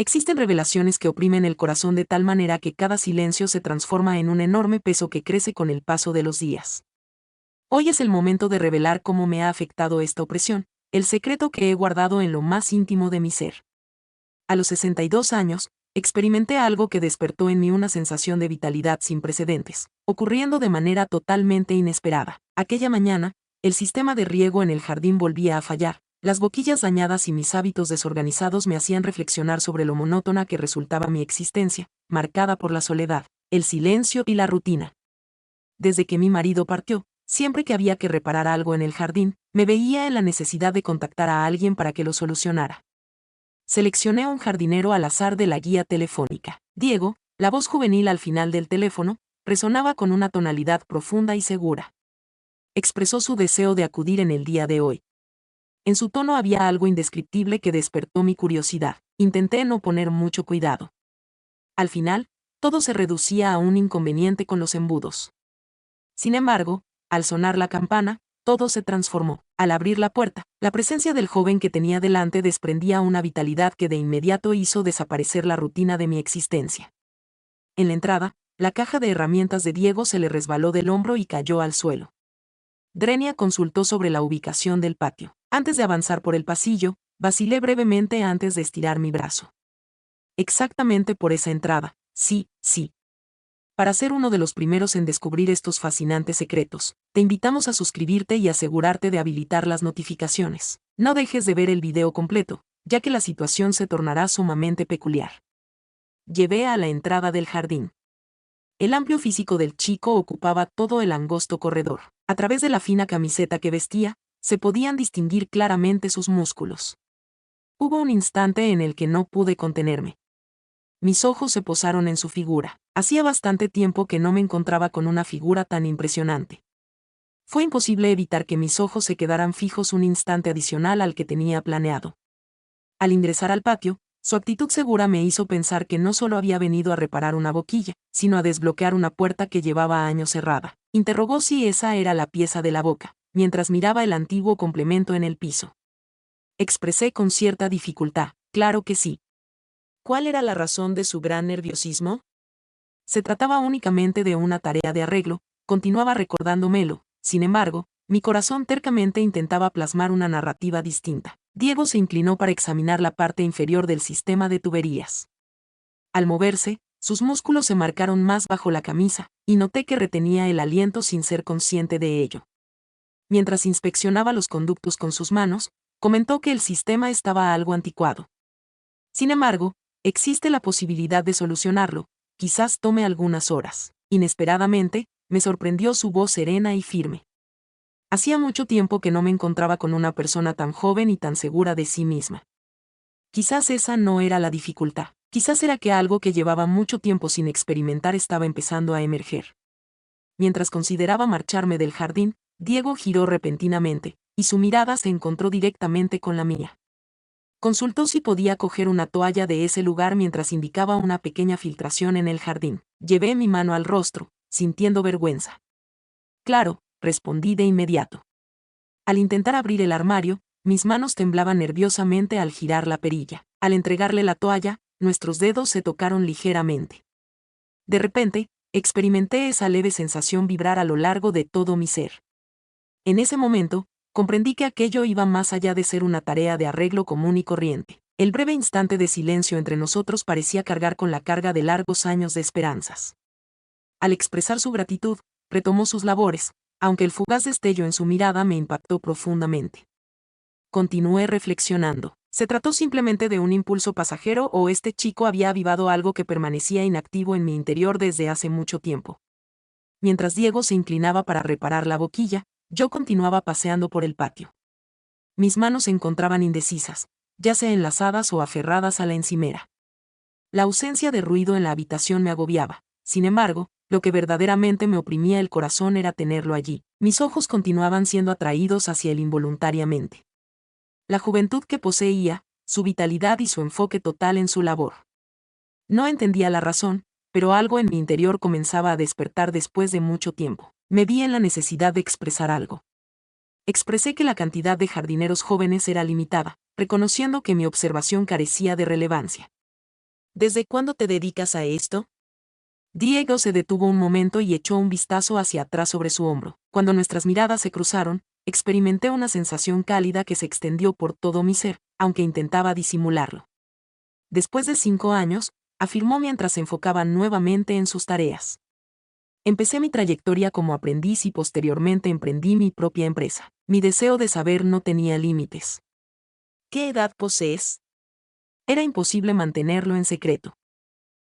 Existen revelaciones que oprimen el corazón de tal manera que cada silencio se transforma en un enorme peso que crece con el paso de los días. Hoy es el momento de revelar cómo me ha afectado esta opresión, el secreto que he guardado en lo más íntimo de mi ser. A los 62 años, experimenté algo que despertó en mí una sensación de vitalidad sin precedentes, ocurriendo de manera totalmente inesperada. Aquella mañana, el sistema de riego en el jardín volvía a fallar, las boquillas dañadas y mis hábitos desorganizados me hacían reflexionar sobre lo monótona que resultaba mi existencia, marcada por la soledad, el silencio y la rutina. Desde que mi marido partió, siempre que había que reparar algo en el jardín, me veía en la necesidad de contactar a alguien para que lo solucionara. Seleccioné a un jardinero al azar de la guía telefónica. Diego, la voz juvenil al final del teléfono, resonaba con una tonalidad profunda y segura. Expresó su deseo de acudir en el día de hoy. En su tono había algo indescriptible que despertó mi curiosidad. Intenté no poner mucho cuidado. Al final, todo se reducía a un inconveniente con los embudos. Sin embargo, al sonar la campana, todo se transformó. Al abrir la puerta, la presencia del joven que tenía delante desprendía una vitalidad que de inmediato hizo desaparecer la rutina de mi existencia. En la entrada, la caja de herramientas de Diego se le resbaló del hombro y cayó al suelo. Drenia consultó sobre la ubicación del patio. Antes de avanzar por el pasillo, vacilé brevemente antes de estirar mi brazo. Exactamente por esa entrada, sí. Para ser uno de los primeros en descubrir estos fascinantes secretos, te invitamos a suscribirte y asegurarte de habilitar las notificaciones. No dejes de ver el video completo, ya que la situación se tornará sumamente peculiar. Llevé a la entrada del jardín. El amplio físico del chico ocupaba todo el angosto corredor. A través de la fina camiseta que vestía, se podían distinguir claramente sus músculos. Hubo un instante en el que no pude contenerme. Mis ojos se posaron en su figura. Hacía bastante tiempo que no me encontraba con una figura tan impresionante. Fue imposible evitar que mis ojos se quedaran fijos un instante adicional al que tenía planeado. Al ingresar al patio, su actitud segura me hizo pensar que no solo había venido a reparar una boquilla, sino a desbloquear una puerta que llevaba años cerrada. Interrogó si esa era la pieza de la boca, mientras miraba el antiguo complemento en el piso. Expresé con cierta dificultad, claro que sí. ¿Cuál era la razón de su gran nerviosismo? Se trataba únicamente de una tarea de arreglo, continuaba recordándomelo. Sin embargo, mi corazón tercamente intentaba plasmar una narrativa distinta. Diego se inclinó para examinar la parte inferior del sistema de tuberías. Al moverse, sus músculos se marcaron más bajo la camisa, y noté que retenía el aliento sin ser consciente de ello. Mientras inspeccionaba los conductos con sus manos, comentó que el sistema estaba algo anticuado. Sin embargo, existe la posibilidad de solucionarlo, quizás tome algunas horas. Inesperadamente, me sorprendió su voz serena y firme. Hacía mucho tiempo que no me encontraba con una persona tan joven y tan segura de sí misma. Quizás esa no era la dificultad, quizás era que algo que llevaba mucho tiempo sin experimentar estaba empezando a emerger. Mientras consideraba marcharme del jardín, Diego giró repentinamente, y su mirada se encontró directamente con la mía. Consultó si podía coger una toalla de ese lugar mientras indicaba una pequeña filtración en el jardín. Llevé mi mano al rostro, sintiendo vergüenza. Claro, respondí de inmediato. Al intentar abrir el armario, mis manos temblaban nerviosamente al girar la perilla. Al entregarle la toalla, nuestros dedos se tocaron ligeramente. De repente, experimenté esa leve sensación vibrar a lo largo de todo mi ser. En ese momento, comprendí que aquello iba más allá de ser una tarea de arreglo común y corriente. El breve instante de silencio entre nosotros parecía cargar con la carga de largos años de esperanzas. Al expresar su gratitud, retomó sus labores, aunque el fugaz destello en su mirada me impactó profundamente. Continué reflexionando. ¿Se trató simplemente de un impulso pasajero o este chico había avivado algo que permanecía inactivo en mi interior desde hace mucho tiempo? Mientras Diego se inclinaba para reparar la boquilla, yo continuaba paseando por el patio. Mis manos se encontraban indecisas, ya sea enlazadas o aferradas a la encimera. La ausencia de ruido en la habitación me agobiaba. Sin embargo, lo que verdaderamente me oprimía el corazón era tenerlo allí. Mis ojos continuaban siendo atraídos hacia él involuntariamente. La juventud que poseía, su vitalidad y su enfoque total en su labor. No entendía la razón, pero algo en mi interior comenzaba a despertar después de mucho tiempo. Me vi en la necesidad de expresar algo. Expresé que la cantidad de jardineros jóvenes era limitada, reconociendo que mi observación carecía de relevancia. ¿Desde cuándo te dedicas a esto? Diego se detuvo un momento y echó un vistazo hacia atrás sobre su hombro. Cuando nuestras miradas se cruzaron, experimenté una sensación cálida que se extendió por todo mi ser, aunque intentaba disimularlo. Después de 5 años, afirmó mientras se enfocaba nuevamente en sus tareas. Empecé mi trayectoria como aprendiz y posteriormente emprendí mi propia empresa. Mi deseo de saber no tenía límites. ¿Qué edad posees? Era imposible mantenerlo en secreto.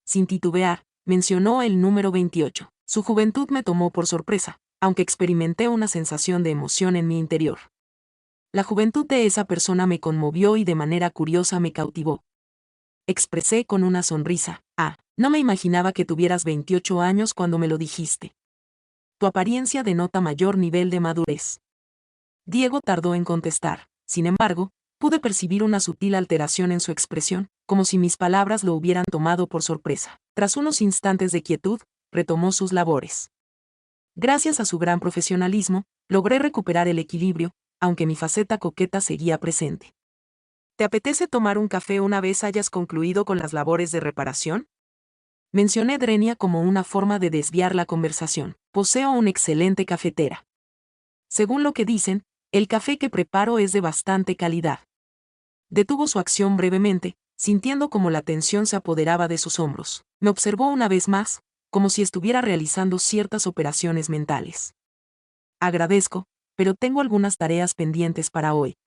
Sin titubear, mencionó el número 28. Su juventud me tomó por sorpresa, aunque experimenté una sensación de emoción en mi interior. La juventud de esa persona me conmovió y de manera curiosa me cautivó. Expresé con una sonrisa: no me imaginaba que tuvieras 28 años cuando me lo dijiste. Tu apariencia denota mayor nivel de madurez. Diego tardó en contestar. Sin embargo, pude percibir una sutil alteración en su expresión, como si mis palabras lo hubieran tomado por sorpresa. Tras unos instantes de quietud, retomó sus labores. Gracias a su gran profesionalismo, logré recuperar el equilibrio, aunque mi faceta coqueta seguía presente. ¿Te apetece tomar un café una vez hayas concluido con las labores de reparación? Mencioné Drenia como una forma de desviar la conversación. Poseo una excelente cafetera. Según lo que dicen, el café que preparo es de bastante calidad. Detuvo su acción brevemente, sintiendo como la tensión se apoderaba de sus hombros. Me observó una vez más, como si estuviera realizando ciertas operaciones mentales. Agradezco, pero tengo algunas tareas pendientes para hoy.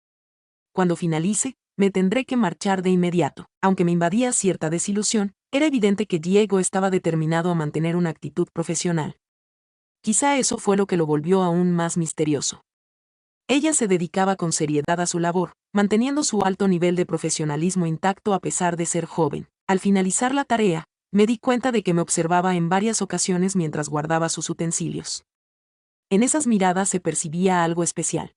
Cuando finalice, me tendré que marchar de inmediato. Aunque me invadía cierta desilusión, era evidente que Diego estaba determinado a mantener una actitud profesional. Quizá eso fue lo que lo volvió aún más misterioso. Ella se dedicaba con seriedad a su labor, manteniendo su alto nivel de profesionalismo intacto a pesar de ser joven. Al finalizar la tarea, me di cuenta de que me observaba en varias ocasiones mientras guardaba sus utensilios. En esas miradas se percibía algo especial.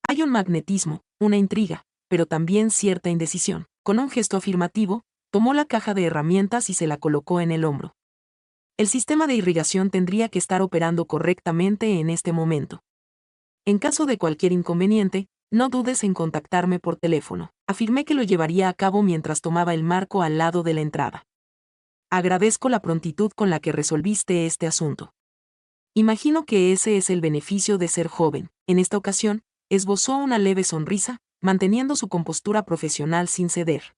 Hay un magnetismo, una intriga, pero también cierta indecisión. Con un gesto afirmativo, tomó la caja de herramientas y se la colocó en el hombro. El sistema de irrigación tendría que estar operando correctamente en este momento. En caso de cualquier inconveniente, no dudes en contactarme por teléfono. Afirmé que lo llevaría a cabo mientras tomaba el marco al lado de la entrada. Agradezco la prontitud con la que resolviste este asunto. Imagino que ese es el beneficio de ser joven. En esta ocasión, esbozó una leve sonrisa, manteniendo su compostura profesional sin ceder.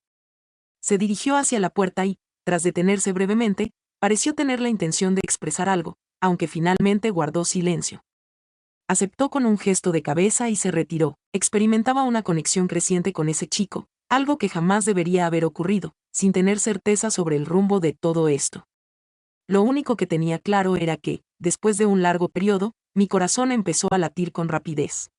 Se dirigió hacia la puerta y, tras detenerse brevemente, pareció tener la intención de expresar algo, aunque finalmente guardó silencio. Aceptó con un gesto de cabeza y se retiró. Experimentaba una conexión creciente con ese chico, algo que jamás debería haber ocurrido, sin tener certeza sobre el rumbo de todo esto. Lo único que tenía claro era que, después de un largo periodo, mi corazón empezó a latir con rapidez.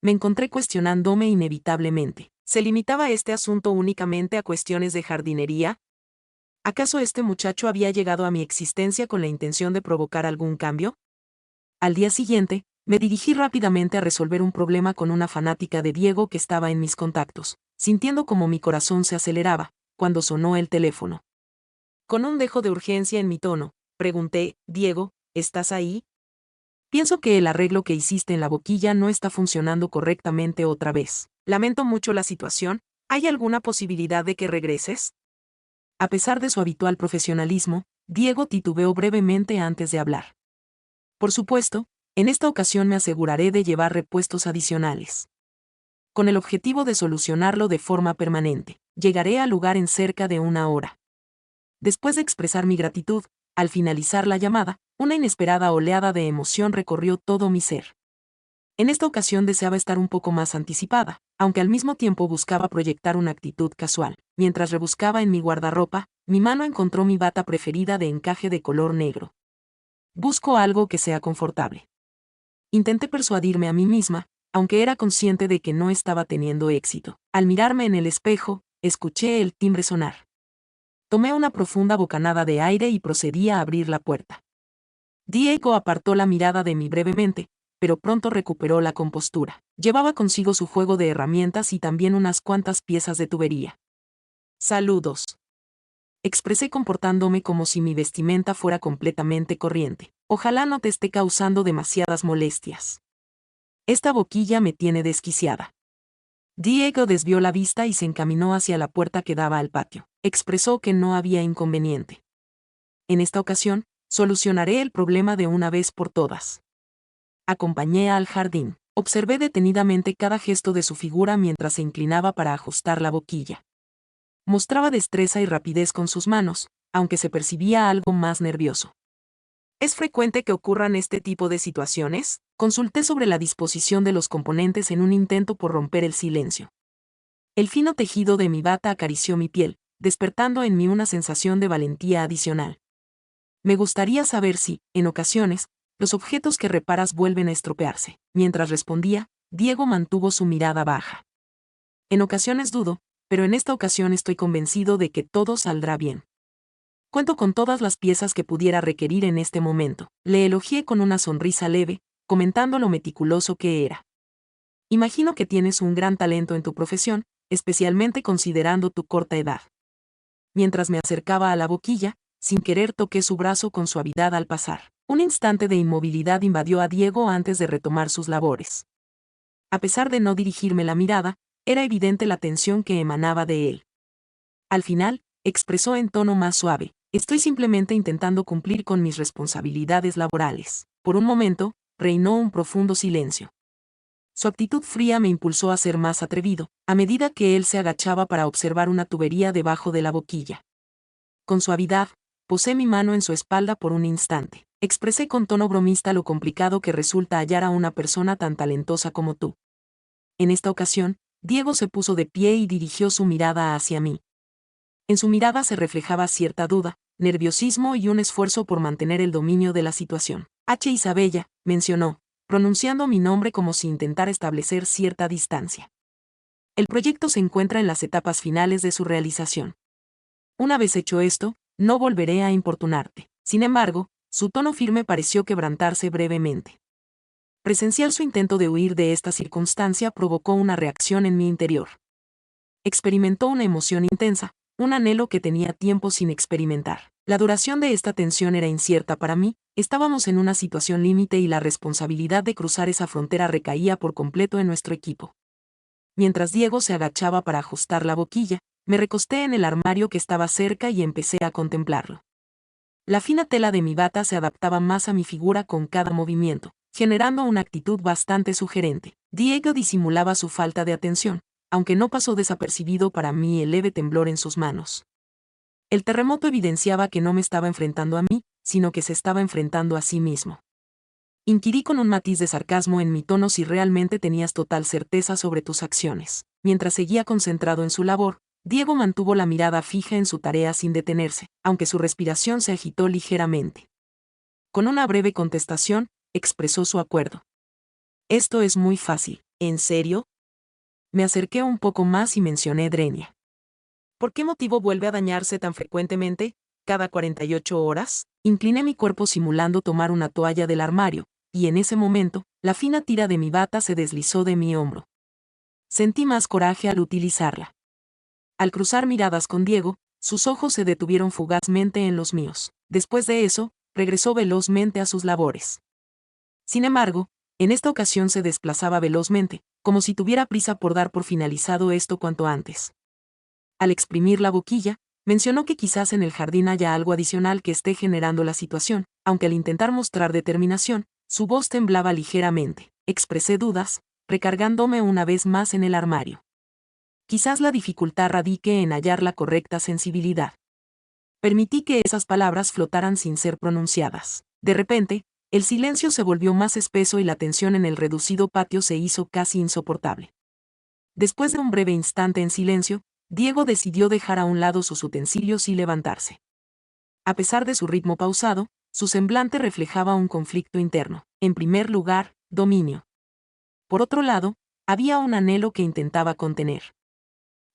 Me encontré cuestionándome inevitablemente. ¿Se limitaba este asunto únicamente a cuestiones de jardinería? ¿Acaso este muchacho había llegado a mi existencia con la intención de provocar algún cambio? Al día siguiente, me dirigí rápidamente a resolver un problema con una fanática de Diego que estaba en mis contactos, sintiendo como mi corazón se aceleraba, cuando sonó el teléfono. Con un dejo de urgencia en mi tono, pregunté: Diego, ¿estás ahí? Pienso que el arreglo que hiciste en la boquilla no está funcionando correctamente otra vez. Lamento mucho la situación. ¿Hay alguna posibilidad de que regreses? A pesar de su habitual profesionalismo, Diego titubeó brevemente antes de hablar. Por supuesto, en esta ocasión me aseguraré de llevar repuestos adicionales. Con el objetivo de solucionarlo de forma permanente, llegaré al lugar en cerca de 1 hora. Después de expresar mi gratitud, al finalizar la llamada, una inesperada oleada de emoción recorrió todo mi ser. En esta ocasión deseaba estar un poco más anticipada, aunque al mismo tiempo buscaba proyectar una actitud casual. Mientras rebuscaba en mi guardarropa, mi mano encontró mi bata preferida de encaje de color negro. Busco algo que sea confortable. Intenté persuadirme a mí misma, aunque era consciente de que no estaba teniendo éxito. Al mirarme en el espejo, escuché el timbre sonar. Tomé una profunda bocanada de aire y procedí a abrir la puerta. Diego apartó la mirada de mí brevemente, pero pronto recuperó la compostura. Llevaba consigo su juego de herramientas y también unas cuantas piezas de tubería. Saludos. Expresé comportándome como si mi vestimenta fuera completamente corriente. Ojalá no te esté causando demasiadas molestias. Esta boquilla me tiene desquiciada. Diego desvió la vista y se encaminó hacia la puerta que daba al patio. expresó que no había inconveniente. En esta ocasión, solucionaré el problema de una vez por todas. Acompañé al jardín. Observé detenidamente cada gesto de su figura mientras se inclinaba para ajustar la boquilla. Mostraba destreza y rapidez con sus manos, aunque se percibía algo más nervioso. ¿Es frecuente que ocurran este tipo de situaciones? Consulté sobre la disposición de los componentes en un intento por romper el silencio. El fino tejido de mi bata acarició mi piel, despertando en mí una sensación de valentía adicional. Me gustaría saber si, en ocasiones, los objetos que reparas vuelven a estropearse. Mientras respondía, Diego mantuvo su mirada baja. En ocasiones dudo, pero en esta ocasión estoy convencido de que todo saldrá bien. Cuento con todas las piezas que pudiera requerir en este momento. Le elogié con una sonrisa leve, comentando lo meticuloso que era. Imagino que tienes un gran talento en tu profesión, especialmente considerando tu corta edad. Mientras me acercaba a la boquilla, sin querer toqué su brazo con suavidad al pasar. Un instante de inmovilidad invadió a Diego antes de retomar sus labores. A pesar de no dirigirme la mirada, era evidente la tensión que emanaba de él. Al final, expresó en tono más suave: estoy simplemente intentando cumplir con mis responsabilidades laborales. Por un momento, reinó un profundo silencio. Su actitud fría me impulsó a ser más atrevido, a medida que él se agachaba para observar una tubería debajo de la boquilla. Con suavidad, posé mi mano en su espalda por un instante. Expresé con tono bromista lo complicado que resulta hallar a una persona tan talentosa como tú. En esta ocasión, Diego se puso de pie y dirigió su mirada hacia mí. En su mirada se reflejaba cierta duda, nerviosismo y un esfuerzo por mantener el dominio de la situación. Isabella, mencionó, pronunciando mi nombre como si intentara establecer cierta distancia. El proyecto se encuentra en las etapas finales de su realización. Una vez hecho esto, no volveré a importunarte. Sin embargo, su tono firme pareció quebrantarse brevemente. Presenciar su intento de huir de esta circunstancia provocó una reacción en mi interior. Experimentó una emoción intensa, un anhelo que tenía tiempo sin experimentar. La duración de esta tensión era incierta para mí, estábamos en una situación límite y la responsabilidad de cruzar esa frontera recaía por completo en nuestro equipo. Mientras Diego se agachaba para ajustar la boquilla, me recosté en el armario que estaba cerca y empecé a contemplarlo. La fina tela de mi bata se adaptaba más a mi figura con cada movimiento, generando una actitud bastante sugerente. Diego disimulaba su falta de atención, aunque no pasó desapercibido para mí el leve temblor en sus manos. El terremoto evidenciaba que no me estaba enfrentando a mí, sino que se estaba enfrentando a sí mismo. Inquirí con un matiz de sarcasmo en mi tono si realmente tenías total certeza sobre tus acciones. Mientras seguía concentrado en su labor, Diego mantuvo la mirada fija en su tarea sin detenerse, aunque su respiración se agitó ligeramente. Con una breve contestación, expresó su acuerdo. Esto es muy fácil. ¿En serio? Me acerqué un poco más y mencioné Drenia. ¿Por qué motivo vuelve a dañarse tan frecuentemente, cada 48 horas? Incliné mi cuerpo simulando tomar una toalla del armario, y en ese momento, la fina tira de mi bata se deslizó de mi hombro. Sentí más coraje al utilizarla. Al cruzar miradas con Diego, sus ojos se detuvieron fugazmente en los míos. Después de eso, regresó velozmente a sus labores. Sin embargo, en esta ocasión se desplazaba velozmente, como si tuviera prisa por dar por finalizado esto cuanto antes. Al exprimir la boquilla, mencionó que quizás en el jardín haya algo adicional que esté generando la situación, aunque al intentar mostrar determinación, su voz temblaba ligeramente. Expresé dudas, recargándome una vez más en el armario. Quizás la dificultad radique en hallar la correcta sensibilidad. Permití que esas palabras flotaran sin ser pronunciadas. De repente, el silencio se volvió más espeso y la tensión en el reducido patio se hizo casi insoportable. Después de un breve instante en silencio, Diego decidió dejar a un lado sus utensilios y levantarse. A pesar de su ritmo pausado, su semblante reflejaba un conflicto interno. En primer lugar, dominio. Por otro lado, había un anhelo que intentaba contener.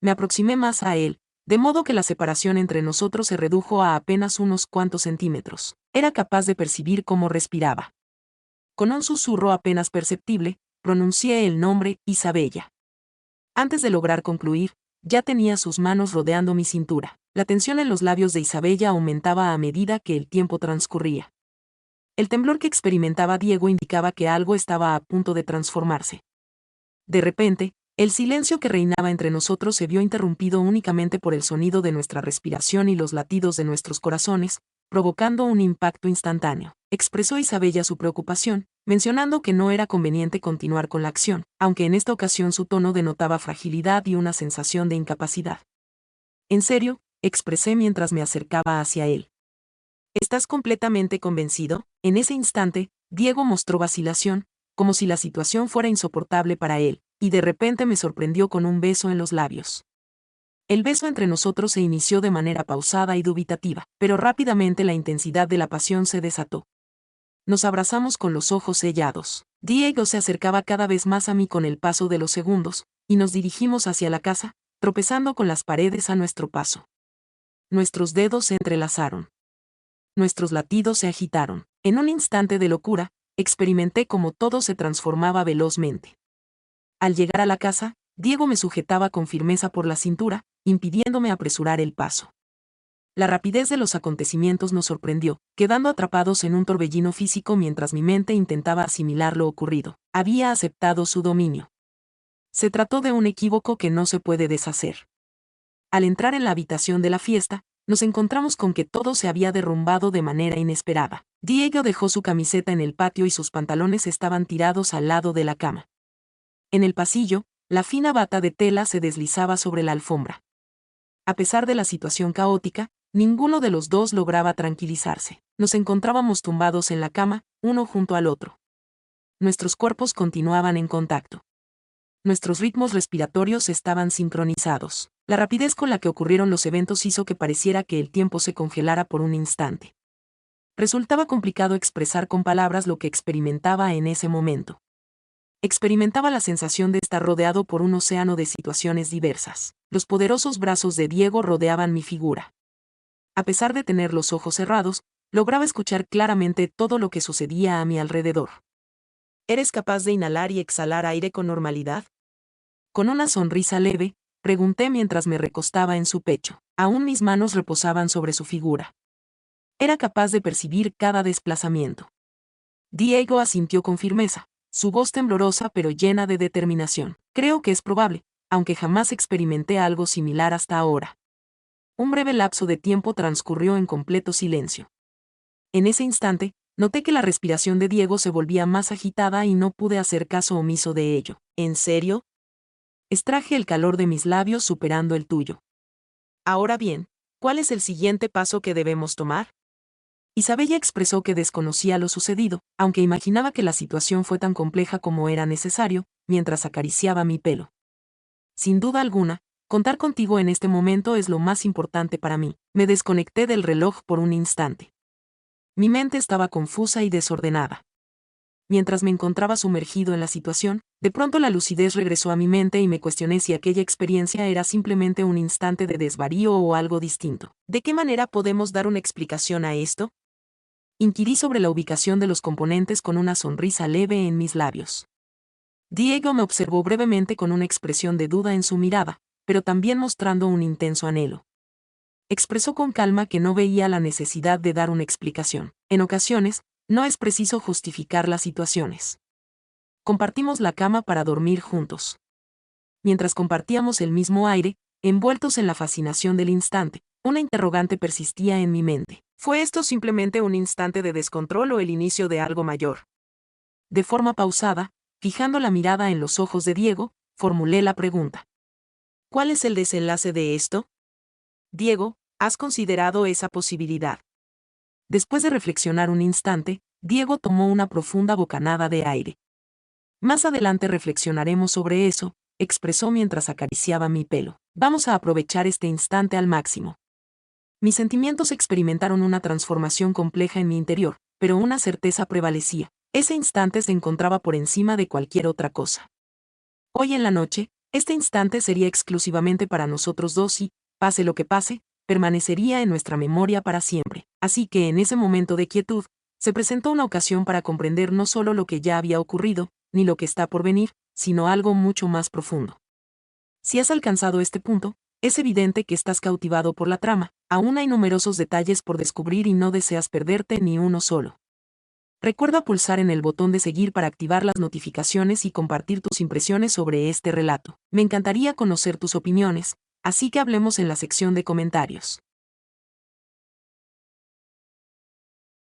Me aproximé más a él, de modo que la separación entre nosotros se redujo a apenas unos cuantos centímetros. Era capaz de percibir cómo respiraba. Con un susurro apenas perceptible, pronuncié el nombre Isabella. Antes de lograr concluir, ya tenía sus manos rodeando mi cintura. La tensión en los labios de Isabella aumentaba a medida que el tiempo transcurría. El temblor que experimentaba Diego indicaba que algo estaba a punto de transformarse. De repente, El silencio que reinaba entre nosotros se vio interrumpido únicamente por el sonido de nuestra respiración y los latidos de nuestros corazones, provocando un impacto instantáneo. Expresó Isabella su preocupación, mencionando que no era conveniente continuar con la acción, aunque en esta ocasión su tono denotaba fragilidad y una sensación de incapacidad. En serio, expresé mientras me acercaba hacia él. ¿Estás completamente convencido? En ese instante, Diego mostró vacilación, como si la situación fuera insoportable para él, y de repente me sorprendió con un beso en los labios. El beso entre nosotros se inició de manera pausada y dubitativa, pero rápidamente la intensidad de la pasión se desató. Nos abrazamos con los ojos sellados. Diego se acercaba cada vez más a mí con el paso de los segundos, y nos dirigimos hacia la casa, tropezando con las paredes a nuestro paso. Nuestros dedos se entrelazaron. Nuestros latidos se agitaron. En un instante de locura, experimenté cómo todo se transformaba velozmente. Al llegar a la casa, Diego me sujetaba con firmeza por la cintura, impidiéndome apresurar el paso. La rapidez de los acontecimientos nos sorprendió, quedando atrapados en un torbellino físico mientras mi mente intentaba asimilar lo ocurrido. Había aceptado su dominio. Se trató de un equívoco que no se puede deshacer. Al entrar en la habitación de la fiesta, nos encontramos con que todo se había derrumbado de manera inesperada. Diego dejó su camiseta en el patio y sus pantalones estaban tirados al lado de la cama. En el pasillo, la fina bata de tela se deslizaba sobre la alfombra. A pesar de la situación caótica, ninguno de los dos lograba tranquilizarse. Nos encontrábamos tumbados en la cama, uno junto al otro. Nuestros cuerpos continuaban en contacto. Nuestros ritmos respiratorios estaban sincronizados. La rapidez con la que ocurrieron los eventos hizo que pareciera que el tiempo se congelara por un instante. Resultaba complicado expresar con palabras lo que experimentaba en ese momento. Experimentaba la sensación de estar rodeado por un océano de situaciones diversas. Los poderosos brazos de Diego rodeaban mi figura. A pesar de tener los ojos cerrados, lograba escuchar claramente todo lo que sucedía a mi alrededor. ¿Eres capaz de inhalar y exhalar aire con normalidad? Con una sonrisa leve, pregunté mientras me recostaba en su pecho. Aún mis manos reposaban sobre su figura. Era capaz de percibir cada desplazamiento. Diego asintió con firmeza, su voz temblorosa pero llena de determinación. Creo que es probable, aunque jamás experimenté algo similar hasta ahora. Un breve lapso de tiempo transcurrió en completo silencio. En ese instante, noté que la respiración de Diego se volvía más agitada y no pude hacer caso omiso de ello. ¿En serio? Extraje el calor de mis labios superando el tuyo. Ahora bien, ¿cuál es el siguiente paso que debemos tomar? Isabella expresó que desconocía lo sucedido, aunque imaginaba que la situación fue tan compleja como era necesario, mientras acariciaba mi pelo. Sin duda alguna, contar contigo en este momento es lo más importante para mí. Me desconecté del reloj por un instante. Mi mente estaba confusa y desordenada. Mientras me encontraba sumergido en la situación, de pronto la lucidez regresó a mi mente y me cuestioné si aquella experiencia era simplemente un instante de desvarío o algo distinto. ¿De qué manera podemos dar una explicación a esto? Inquirí sobre la ubicación de los componentes con una sonrisa leve en mis labios. Diego me observó brevemente con una expresión de duda en su mirada, pero también mostrando un intenso anhelo. Expresó con calma que no veía la necesidad de dar una explicación. En ocasiones, no es preciso justificar las situaciones. Compartimos la cama para dormir juntos. Mientras compartíamos el mismo aire, envueltos en la fascinación del instante, una interrogante persistía en mi mente. ¿Fue esto simplemente un instante de descontrol o el inicio de algo mayor? De forma pausada, fijando la mirada en los ojos de Diego, formulé la pregunta. ¿Cuál es el desenlace de esto? Diego, ¿has considerado esa posibilidad? Después de reflexionar un instante, Diego tomó una profunda bocanada de aire. Más adelante reflexionaremos sobre eso, expresó mientras acariciaba mi pelo. Vamos a aprovechar este instante al máximo. Mis sentimientos experimentaron una transformación compleja en mi interior, pero una certeza prevalecía. Ese instante se encontraba por encima de cualquier otra cosa. Hoy en la noche, este instante sería exclusivamente para nosotros dos y, pase lo que pase, permanecería en nuestra memoria para siempre. Así que en ese momento de quietud, se presentó una ocasión para comprender no solo lo que ya había ocurrido, ni lo que está por venir, sino algo mucho más profundo. Si has alcanzado este punto, es evidente que estás cautivado por la trama, aún hay numerosos detalles por descubrir y no deseas perderte ni uno solo. Recuerda pulsar en el botón de seguir para activar las notificaciones y compartir tus impresiones sobre este relato. Me encantaría conocer tus opiniones, así que hablemos en la sección de comentarios.